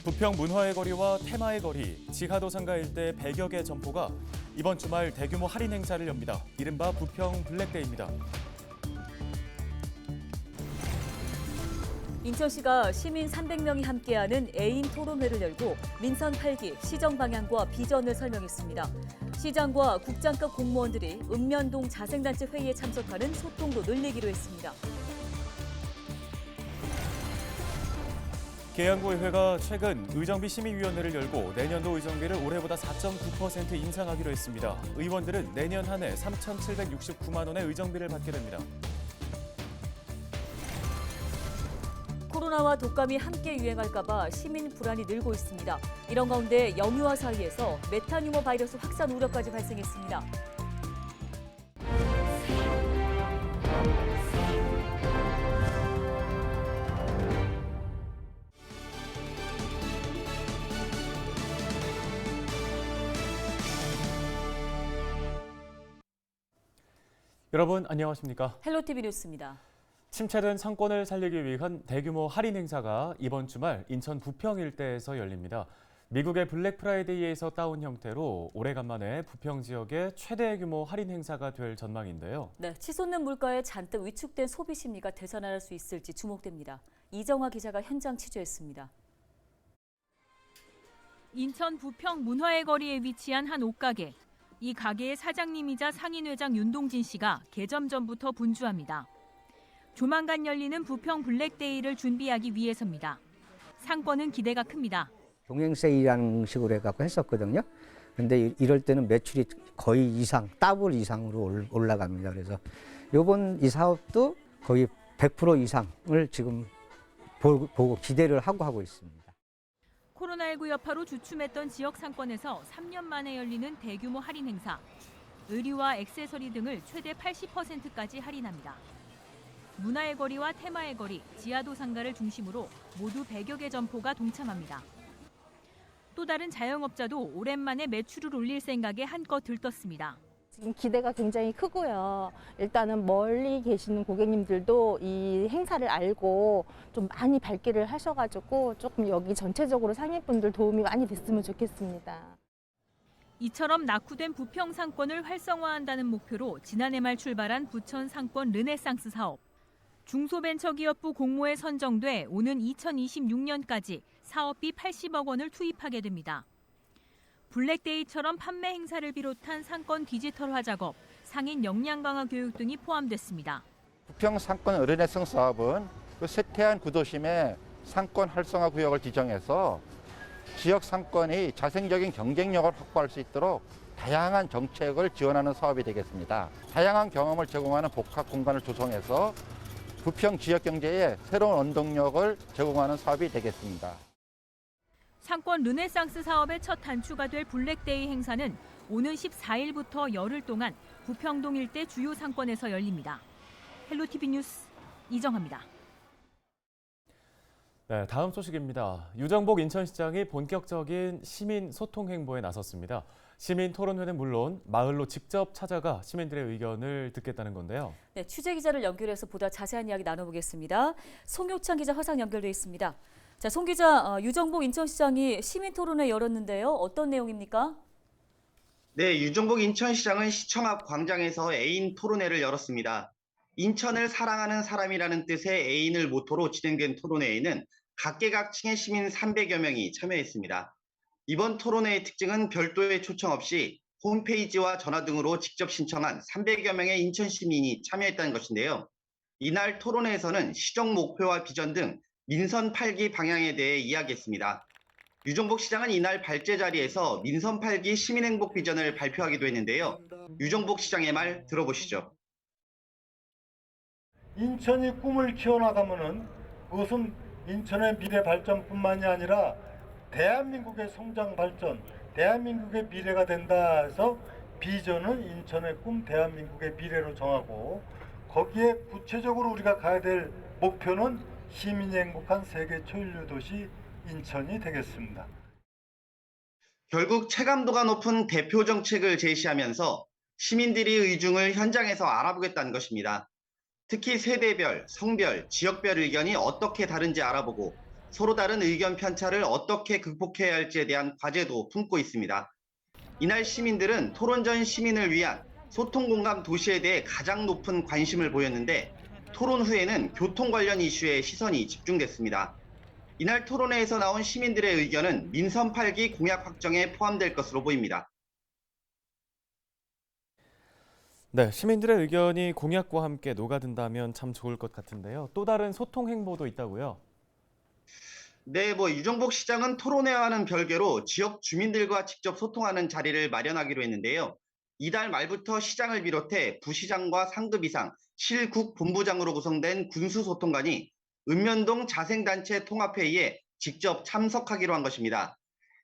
부평 문화의 거리와 테마의 거리, 지하도 상가 일대 100여 개 점포가 이번 주말 대규모 할인 행사를 엽니다. 이른바 부평 블랙데이입니다. 인천시가 시민 300명이 함께하는 애인 토론회를 열고 민선 8기 시정 방향과 비전을 설명했습니다. 시장과 국장급 공무원들이 읍면동 자생단체 회의에 참석하는 소통도 늘리기로 했습니다. 계양구의회가 최근 의정비 심의위원회를 열고 내년도 의정비를 올해보다 4.9% 인상하기로 했습니다. 의원들은 내년 한 해 3,769만 원의 의정비를 받게 됩니다. 코로나와 독감이 함께 유행할까 봐 시민 불안이 늘고 있습니다. 이런 가운데 영유아 사이에서 메타뉴머 바이러스 확산 우려까지 발생했습니다. 여러분 안녕하십니까? 헬로티비 뉴스입니다. 침체된 상권을 살리기 위한 대규모 할인 행사가 이번 주말 인천 부평 일대에서 열립니다. 미국의 블랙 프라이데이에서 따온 형태로 오래간만에 부평 지역의 최대 규모 할인 행사가 될 전망인데요. 네, 치솟는 물가에 잔뜩 위축된 소비 심리가 되살아날 수 있을지 주목됩니다. 이정화 기자가 현장 취재했습니다. 인천 부평 문화의 거리에 위치한 한 옷가게. 이 가게의 사장님이자 상인회장 윤동진 씨가 개점 전부터 분주합니다. 조만간 열리는 부평 블랙데이를 준비하기 위해서입니다. 상권은 기대가 큽니다. 동행 세일이라는 식으로 해갖고 했었거든요. 근데 이럴 때는 매출이 거의 이상, 더블 이상으로 올라갑니다. 그래서 이번 이 사업도 거의 100% 이상을 지금 보고 기대를 하고 있습니다. 코로나19 여파로 주춤했던 지역 상권에서 3년 만에 열리는 대규모 할인 행사. 의류와 액세서리 등을 최대 80%까지 할인합니다. 문화의 거리와 테마의 거리, 지하도 상가를 중심으로 모두 100여 개 점포가 동참합니다. 또 다른 자영업자도 오랜만에 매출을 올릴 생각에 한껏 들떴습니다. 지금 기대가 굉장히 크고요. 일단은 멀리 계시는 고객님들도 이 행사를 알고 좀 많이 발길을 하셔가지고 조금 여기 전체적으로 상인분들 도움이 많이 됐으면 좋겠습니다. 이처럼 낙후된 부평 상권을 활성화한다는 목표로 지난해 말 출발한 부천 상권 르네상스 사업. 중소벤처기업부 공모에 선정돼 오는 2026년까지 사업비 80억 원을 투입하게 됩니다. 블랙데이처럼 판매 행사를 비롯한 상권 디지털화 작업, 상인 역량 강화 교육 등이 포함됐습니다. 부평 상권 르네상스 사업은 그 쇠퇴한 구도심의 상권 활성화 구역을 지정해서 지역 상권이 자생적인 경쟁력을 확보할 수 있도록 다양한 정책을 지원하는 사업이 되겠습니다. 다양한 경험을 제공하는 복합 공간을 조성해서 부평 지역 경제에 새로운 원동력을 제공하는 사업이 되겠습니다. 상권 르네상스 사업의 첫 단추가 될 블랙데이 행사는 오는 14일부터 열흘 동안 부평동 일대 주요 상권에서 열립니다. 헬로티비 뉴스 이정화입니다. 네, 다음 소식입니다. 유정복 인천시장이 본격적인 시민 소통 행보에 나섰습니다. 시민 토론회는 물론 마을로 직접 찾아가 시민들의 의견을 듣겠다는 건데요. 네, 취재 기자를 연결해서 보다 자세한 이야기 나눠보겠습니다. 송효창 기자 화상 연결돼 있습니다. 자, 송 기자, 유정복 인천시장이 시민 토론회 열었는데요. 어떤 내용입니까? 네, 유정복 인천시장은 시청 앞 광장에서 애인 토론회를 열었습니다. 인천을 사랑하는 사람이라는 뜻의 애인을 모토로 진행된 토론회에는 각계각층의 시민 300여 명이 참여했습니다. 이번 토론회의 특징은 별도의 초청 없이 홈페이지와 전화 등으로 직접 신청한 300여 명의 인천 시민이 참여했다는 것인데요. 이날 토론회에서는 시정 목표와 비전 등 민선 8기 방향에 대해 이야기했습니다. 유정복 시장은 이날 발제 자리에서 민선 8기 시민행복 비전을 발표하기도 했는데요. 유정복 시장의 말 들어보시죠. 인천이 꿈을 키워나가면은 그것은 인천의 미래 발전뿐만이 아니라 대한민국의 성장 발전, 대한민국의 미래가 된다 해서 비전은 인천의 꿈, 대한민국의 미래로 정하고 거기에 구체적으로 우리가 가야 될 목표는 시민이 행복한 세계 초일류 도시 인천이 되겠습니다. 결국 체감도가 높은 대표 정책을 제시하면서 시민들이 의중을 현장에서 알아보겠다는 것입니다. 특히 세대별, 성별, 지역별 의견이 어떻게 다른지 알아보고 서로 다른 의견 편차를 어떻게 극복해야 할지에 대한 과제도 품고 있습니다. 이날 시민들은 토론 전 시민을 위한 소통 공감 도시에 대해 가장 높은 관심을 보였는데 토론 후에는 교통 관련 이슈에 시선이 집중됐습니다. 이날 토론회에서 나온 시민들의 의견은 민선 8기 공약 확정에 포함될 것으로 보입니다. 네, 시민들의 의견이 공약과 함께 녹아든다면 참 좋을 것 같은데요. 또 다른 소통 행보도 있다고요? 네, 유정복 시장은 토론회와는 별개로 지역 주민들과 직접 소통하는 자리를 마련하기로 했는데요. 이달 말부터 시장을 비롯해 부시장과 상급 이상, 실국 본부장으로 구성된 군수소통관이 읍면동 자생단체 통합회의에 직접 참석하기로 한 것입니다.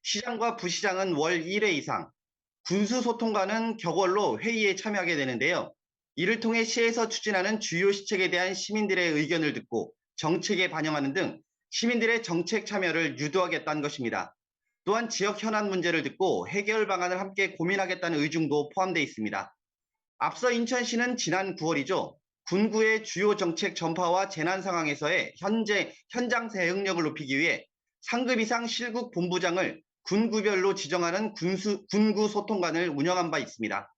시장과 부시장은 월 1회 이상, 군수소통관은 격월로 회의에 참여하게 되는데요. 이를 통해 시에서 추진하는 주요 시책에 대한 시민들의 의견을 듣고 정책에 반영하는 등 시민들의 정책 참여를 유도하겠다는 것입니다. 또한 지역 현안 문제를 듣고 해결 방안을 함께 고민하겠다는 의중도 포함되어 있습니다. 앞서 인천시는 지난 9월이죠. 군구의 주요 정책 전파와 재난 상황에서의 현장 대응력을 높이기 위해 상급 이상 실국 본부장을 군구별로 지정하는 군구 소통관을 운영한 바 있습니다.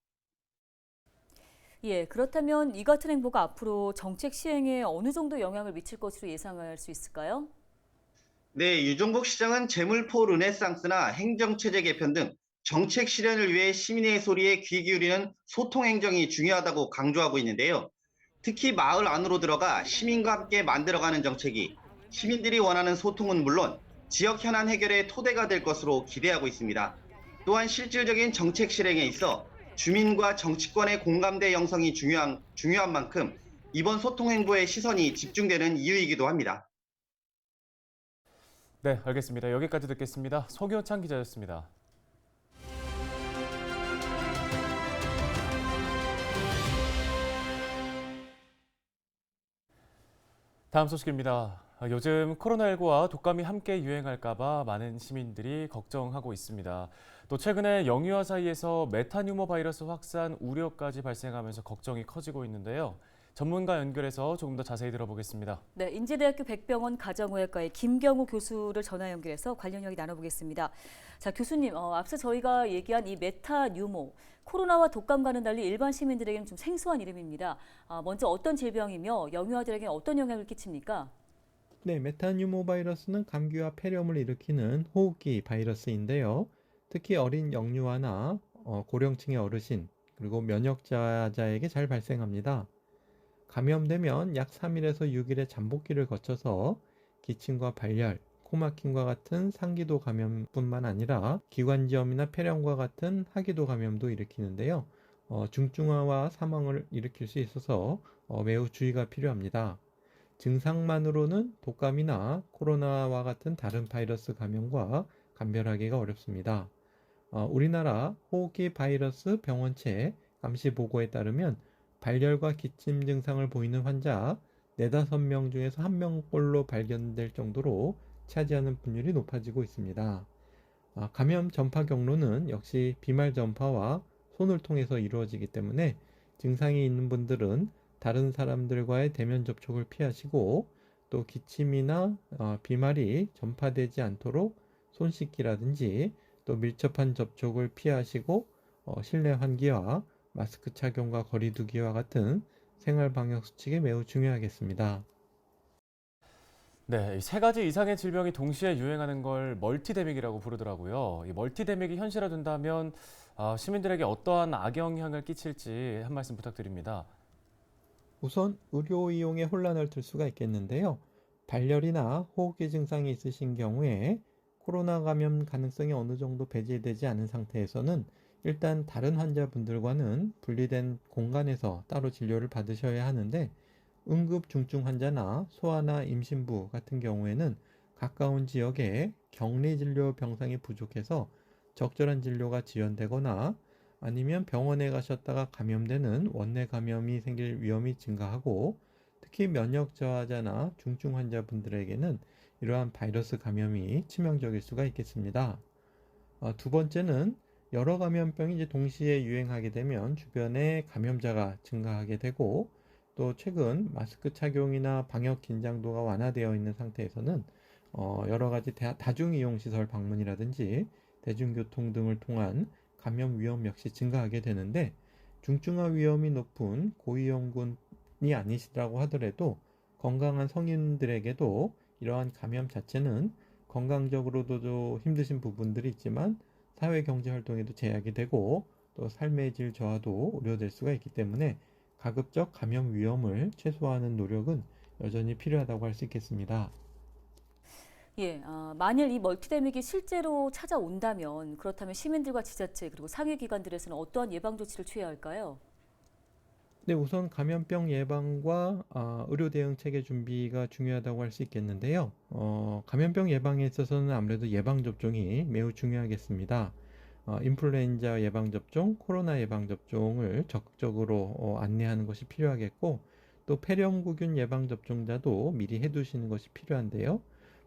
예, 그렇다면 이 같은 행보가 앞으로 정책 시행에 어느 정도 영향을 미칠 것으로 예상할 수 있을까요? 네, 유정복 시장은 재물포 르네상스나 행정체제 개편 등 정책 실현을 위해 시민의 소리에 귀 기울이는 소통 행정이 중요하다고 강조하고 있는데요. 특히 마을 안으로 들어가 시민과 함께 만들어가는 정책이 시민들이 원하는 소통은 물론 지역 현안 해결의 토대가 될 것으로 기대하고 있습니다. 또한 실질적인 정책 실행에 있어 주민과 정치권의 공감대 형성이 중요한 만큼 이번 소통 행보에 시선이 집중되는 이유이기도 합니다. 네, 알겠습니다. 여기까지 듣겠습니다. 소교창 기자였습니다. 다음 소식입니다. 요즘 코로나19와 독감이 함께 유행할까 봐 많은 시민들이 걱정하고 있습니다. 또 최근에 영유아 사이에서 메타뉴머 바이러스 확산 우려까지 발생하면서 걱정이 커지고 있는데요. 전문가 연결해서 조금 더 자세히 들어보겠습니다. 네, 인제대학교 백병원 가정의학과의 김경우 교수를 전화 연결해서 관련 이야기 나눠보겠습니다. 자, 교수님, 앞서 저희가 얘기한 이 메타뉴모, 코로나와 독감과는 달리 일반 시민들에게는 좀 생소한 이름입니다. 먼저 어떤 질병이며 영유아들에게는 어떤 영향을 끼칩니까? 네, 메타뉴모 바이러스는 감기와 폐렴을 일으키는 호흡기 바이러스인데요. 특히 어린 영유아나 고령층의 어르신, 그리고 면역자자에게 잘 발생합니다. 감염되면 약 3일에서 6일의 잠복기를 거쳐서 기침과 발열, 코막힘과 같은 상기도 감염뿐만 아니라 기관지염이나 폐렴과 같은 하기도 감염도 일으키는데요. 중증화와 사망을 일으킬 수 있어서 매우 주의가 필요합니다. 증상만으로는 독감이나 코로나와 같은 다른 바이러스 감염과 감별하기가 어렵습니다. 우리나라 호흡기 바이러스 병원체 감시 보고에 따르면 발열과 기침 증상을 보이는 환자 4-5명 중에서 1명꼴로 발견될 정도로 차지하는 분율이 높아지고 있습니다. 감염 전파 경로는 역시 비말 전파와 손을 통해서 이루어지기 때문에 증상이 있는 분들은 다른 사람들과의 대면 접촉을 피하시고 또 기침이나 비말이 전파되지 않도록 손 씻기라든지 또 밀접한 접촉을 피하시고 실내 환기와 마스크 착용과 거리 두기와 같은 생활 방역 수칙이 매우 중요하겠습니다. 네, 3가지 이상의 질병이 동시에 유행하는 걸 멀티데믹이라고 부르더라고요. 이 멀티데믹이 현실화된다면 시민들에게 어떠한 악영향을 끼칠지 한 말씀 부탁드립니다. 우선 의료 이용에 혼란을 줄 수가 있겠는데요. 발열이나 호흡기 증상이 있으신 경우에 코로나 감염 가능성이 어느 정도 배제되지 않은 상태에서는 일단 다른 환자분들과는 분리된 공간에서 따로 진료를 받으셔야 하는데 응급 중증 환자나 소아나 임신부 같은 경우에는 가까운 지역에 격리진료 병상이 부족해서 적절한 진료가 지연되거나 아니면 병원에 가셨다가 감염되는 원내 감염이 생길 위험이 증가하고 특히 면역 저하자나 중증 환자분들에게는 이러한 바이러스 감염이 치명적일 수가 있겠습니다. 두 번째는 여러 감염병이 이제 동시에 유행하게 되면 주변에 감염자가 증가하게 되고 또 최근 마스크 착용이나 방역 긴장도가 완화되어 있는 상태에서는 여러 가지 다중이용시설 방문이라든지 대중교통 등을 통한 감염 위험 역시 증가하게 되는데 중증화 위험이 높은 고위험군이 아니시라고 하더라도 건강한 성인들에게도 이러한 감염 자체는 건강적으로도 힘드신 부분들이 있지만 사회 경제 활동에도 제약이 되고 또 삶의 질 저하도 우려될 수가 있기 때문에 가급적 감염 위험을 최소화하는 노력은 여전히 필요하다고 할 수 있겠습니다. 예, 만일 이 멀티데믹이 실제로 찾아온다면 그렇다면 시민들과 지자체 그리고 상위기관들에서는 어떠한 예방 조치를 취해야 할까요? 네, 우선 감염병 예방과 의료 대응 체계 준비가 중요하다고 할 수 있겠는데요. 감염병 예방에 있어서는 아무래도 예방 접종이 매우 중요하겠습니다. 인플루엔자 예방 접종, 코로나 예방 접종을 적극적으로 안내하는 것이 필요하겠고 또 폐렴구균 예방 접종자도 미리 해두시는 것이 필요한데요.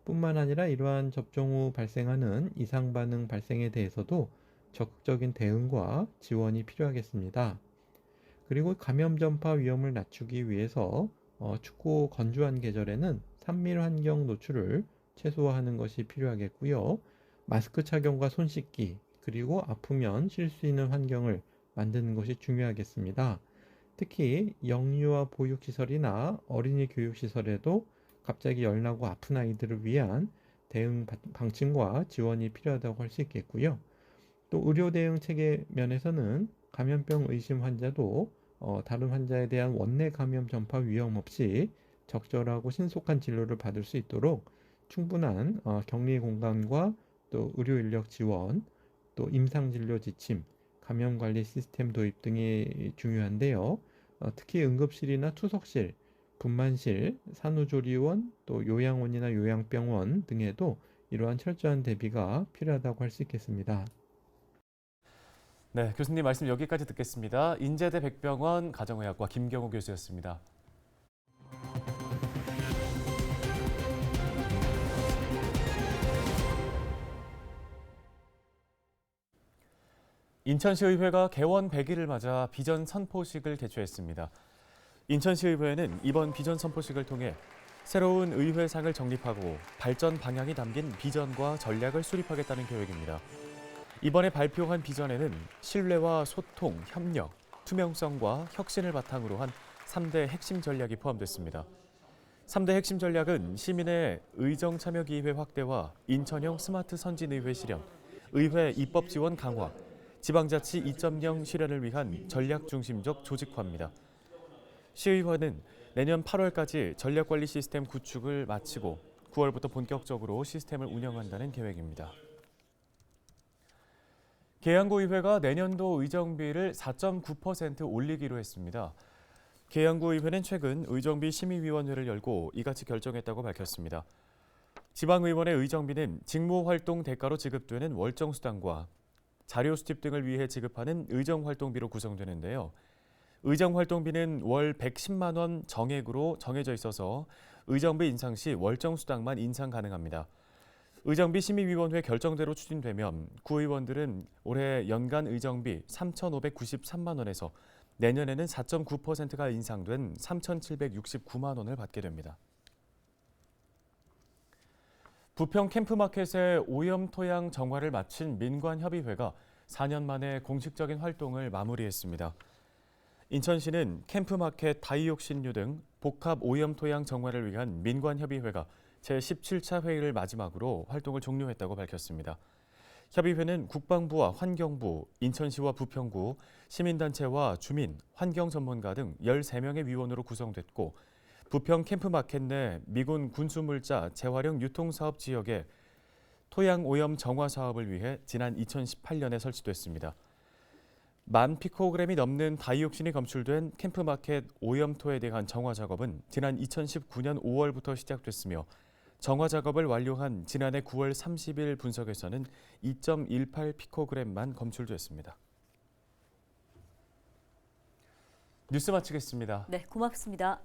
뿐만 아니라 이러한 접종 후 발생하는 이상 반응 발생에 대해서도 적극적인 대응과 지원이 필요하겠습니다. 그리고 감염 전파 위험을 낮추기 위해서 춥고 건조한 계절에는 산밀 환경 노출을 최소화하는 것이 필요하겠고요. 마스크 착용과 손 씻기, 그리고 아프면 쉴 수 있는 환경을 만드는 것이 중요하겠습니다. 특히 영유아 보육시설이나 어린이 교육시설에도 갑자기 열나고 아픈 아이들을 위한 대응 방침과 지원이 필요하다고 할 수 있겠고요. 또 의료 대응 체계 면에서는 감염병 의심 환자도 다른 환자에 대한 원내 감염 전파 위험 없이 적절하고 신속한 진료를 받을 수 있도록 충분한 격리 공간과 또 의료 인력 지원, 또 임상 진료 지침, 감염 관리 시스템 도입 등이 중요한데요. 특히 응급실이나 투석실, 분만실, 산후조리원, 또 요양원이나 요양병원 등에도 이러한 철저한 대비가 필요하다고 할 수 있겠습니다. 네, 교수님 말씀 여기까지 듣겠습니다. 인제대 백병원 가정의학과 김경호 교수였습니다. 인천시의회가 개원 100일을 맞아 비전 선포식을 개최했습니다. 인천시의회는 이번 비전 선포식을 통해 새로운 의회상을 정립하고 발전 방향이 담긴 비전과 전략을 수립하겠다는 계획입니다. 이번에 발표한 비전에는 신뢰와 소통, 협력, 투명성과 혁신을 바탕으로 한 3대 핵심 전략이 포함됐습니다. 3대 핵심 전략은 시민의 의정 참여 기회 확대와 인천형 스마트 선진의회 실현, 의회 입법 지원 강화, 지방자치 2.0 실현을 위한 전략 중심적 조직화입니다. 시의회는 내년 8월까지 전략관리 시스템 구축을 마치고 9월부터 본격적으로 시스템을 운영한다는 계획입니다. 계양구의회가 내년도 의정비를 4.9% 올리기로 했습니다. 계양구의회는 최근 의정비 심의위원회를 열고 이같이 결정했다고 밝혔습니다. 지방의원의 의정비는 직무활동 대가로 지급되는 월정수당과 자료 수집 등을 위해 지급하는 의정활동비로 구성되는데요. 의정활동비는 월 110만 원 정액으로 정해져 있어서 의정비 인상 시 월정수당만 인상 가능합니다. 의정비 심의위원회 결정대로 추진되면 구의원들은 올해 연간 의정비 3,593만 원에서 내년에는 4.9%가 인상된 3,769만 원을 받게 됩니다. 부평 캠프마켓의 오염토양 정화를 마친 민관협의회가 4년 만에 공식적인 활동을 마무리했습니다. 인천시는 캠프마켓 다이옥신류 등 복합 오염토양 정화를 위한 민관협의회가 제17차 회의를 마지막으로 활동을 종료했다고 밝혔습니다. 협의회는 국방부와 환경부, 인천시와 부평구, 시민단체와 주민, 환경 전문가 등 13명의 위원으로 구성됐고 부평 캠프마켓 내 미군 군수물자 재활용 유통사업 지역의 토양 오염 정화 사업을 위해 지난 2018년에 설치됐습니다. 10,000피코그램이 넘는 다이옥신이 검출된 캠프마켓 오염토에 대한 정화 작업은 지난 2019년 5월부터 시작됐으며 정화 작업을 완료한 지난해 9월 30일 분석에서는 2.18피코그램만 검출됐습니다. 뉴스 마치겠습니다. 네, 고맙습니다.